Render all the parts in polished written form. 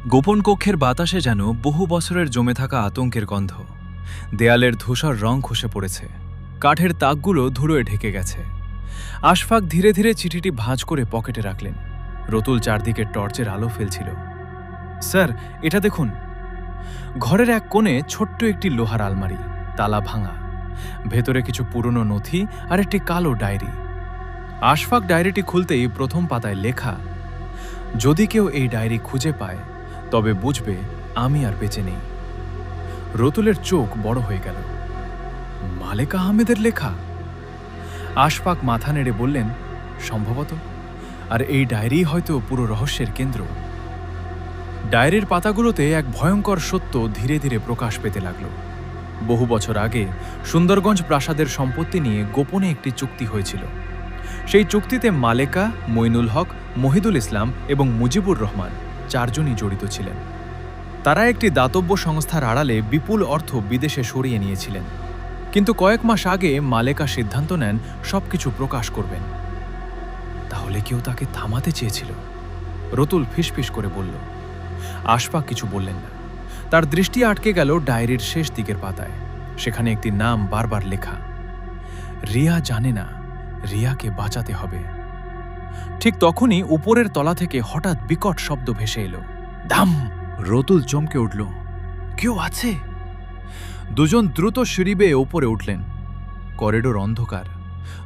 গোপন কক্ষের বাতাসে যেন বহু বছরের জমে থাকা আতঙ্কের গন্ধ। দেয়ালের ধূসর রং খসে পড়েছে, কাঠের তাকগুলো ধুলোয় ঢেকে গেছে। আশফাক ধীরে ধীরে চিঠিটি ভাঁজ করে পকেটে রাখলেন। রতুল চারদিকে টর্চের আলো ফেলছিল। স্যার, এটা দেখুন। ঘরের এক কোণে ছোট্ট একটি লোহার আলমারি, তালা ভাঙা, ভেতরে কিছু পুরনো নথি আর একটি কালো ডায়েরি। আশফাক ডায়েরিটি খুলতেই প্রথম পাতায় লেখা, যদি কেউ এই ডায়েরি খুঁজে পায় তবে বুঝবে আমি আর বেঁচে নেই। রতুলের চোখ বড় হয়ে গেল। মালেকা আহমেদের লেখা। আশফাক মাথা নেড়ে বললেন, সম্ভবত। আর এই ডায়েরি হয়তো পুরো রহস্যের কেন্দ্র। ডায়েরির পাতাগুলোতে এক ভয়ঙ্কর সত্য ধীরে ধীরে প্রকাশ পেতে লাগল। বহু বছর আগে সুন্দরগঞ্জ প্রাসাদের সম্পত্তি নিয়ে গোপনে একটি চুক্তি হয়েছিল। সেই চুক্তিতে মালেকা, মইনুল হক, মহিদুল ইসলাম এবং মুজিবুর রহমান চারজনই জড়িত ছিলেন। তারা একটি দাতব্য সংস্থার আড়ালে বিপুল অর্থ বিদেশে সরিয়ে নিয়েছিলেন। কিন্তু কয়েক মাস আগে মালেকা সিদ্ধান্ত নেন সবকিছু প্রকাশ করবেন। তাহলে কেউ তাকে থামাতে চেয়েছিল? রতুল ফিসফিস করে বলল। আশফাক কিছু বললেন না। তার দৃষ্টি আটকে গেল ডায়েরির শেষ দিকের পাতায়। সেখানে একটি নাম বারবার লেখা, রিয়া জানে না, রিয়াকে বাঁচাতে হবে। ঠিক তখনই উপরের তলা থেকে হঠাৎ বিকট শব্দ ভেসে এলো। দাম! রতুল চমকে উঠল। কেউ আছে? দুজন দ্রুত সিঁড়ি বেয়ে ওপরে উঠলেন। করিডোর অন্ধকার,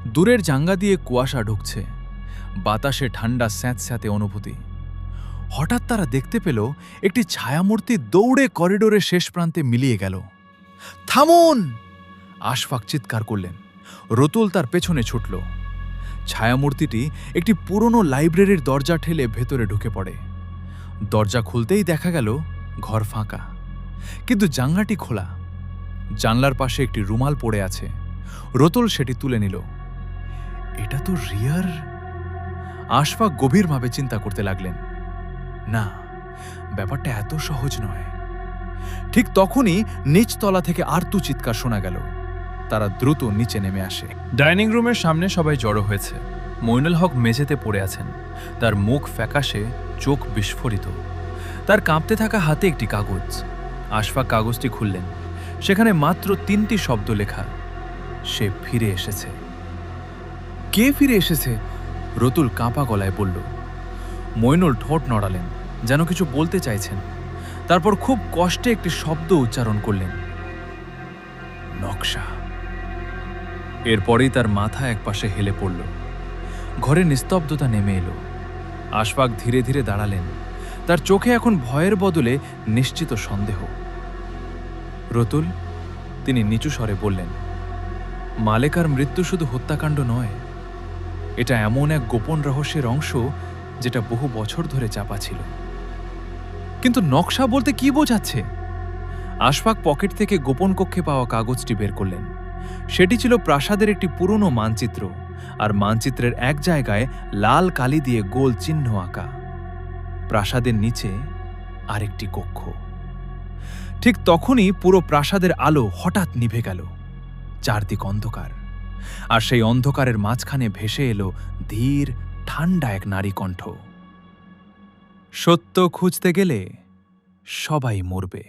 দূরের জাঙ্গা দিয়ে কুয়াশা ঢুকছে, বাতাসে ঠান্ডা স্যাঁতস্যাঁতে অনুভূতি। হঠাৎ তারা দেখতে পেল একটি ছায়ামূর্তি দৌড়ে করিডোরের শেষ প্রান্তে মিলিয়ে গেল। থামুন! আশফাক চিৎকার করলেন। রতুল তার পেছনে ছুটল। ছায়ামূর্তিটি একটি পুরনো লাইব্রেরির দরজা ঠেলে ভেতরে ঢুকে পড়ে। দরজা খুলতেই দেখা গেল ঘর ফাঁকা, কিন্তু জানলাটি খোলা। জানলার পাশে একটি রুমাল পড়ে আছে। রতুল সেটি তুলে নিল। এটা তো রিয়ার। আশফাক গভীরভাবে চিন্তা করতে লাগলেন। না, ব্যাপারটা এত সহজ নয়। ঠিক তখনই নিচতলা থেকে আর্তু চিৎকার শোনা গেল। তারা দ্রুত নিচে নেমে আসে। ডাইনিং রুমের সামনে সবাই জড়ো হয়েছে। মইনুল হক মেঝেতে পড়ে আছেন, তার মুখ ফ্যাকাশে, চোখ বিস্ফোরিত। তার কাঁপতে থাকা হাতে একটি কাগজ। আশফাক কাগজটি খুললেন। সেখানে মাত্র 3টি শব্দ লেখা, সে ফিরে এসেছে। কে ফিরে এসেছে? রতুল কাঁপা গলায় বলল। মইনুল ঠোঁট নড়ালেন, যেন কিছু বলতে চাইছেন। তারপর খুব কষ্টে একটি শব্দ উচ্চারণ করলেন, নকশা। এরপরেই তার মাথা একপাশে হেলে পড়ল। ঘরে নিস্তব্ধতা নেমে এলো। আশফাক ধীরে ধীরে দাঁড়ালেন। তার চোখে এখন ভয়ের বদলে নিশ্চিত সন্দেহ। রতুল, তিনি নিচু স্বরে বললেন, মালেকার মৃত্যু শুধু হত্যাকাণ্ড নয়, এটা এমন এক গোপন রহস্যের অংশ যেটা বহু বছর ধরে চাপা ছিল। কিন্তু নকশা বলতে কি বোঝাচ্ছে? আশফাক পকেট থেকে গোপন কক্ষে পাওয়া কাগজটি বের করলেন। সেটি ছিল প্রাসাদের একটি পুরনো মানচিত্র, আর মানচিত্রের এক জায়গায় লাল কালি দিয়ে গোল চিহ্ন আঁকা। প্রাসাদের নিচে আরেকটি কক্ষ। ঠিক তখনই পুরো প্রাসাদের আলো হঠাৎ নিভে গেল। চারদিক অন্ধকার, আর সেই অন্ধকারের মাঝখানে ভেসে এলো ধীর ঠান্ডা এক নারী কণ্ঠ। সত্য খুঁজতে গেলে সবাই মরবে।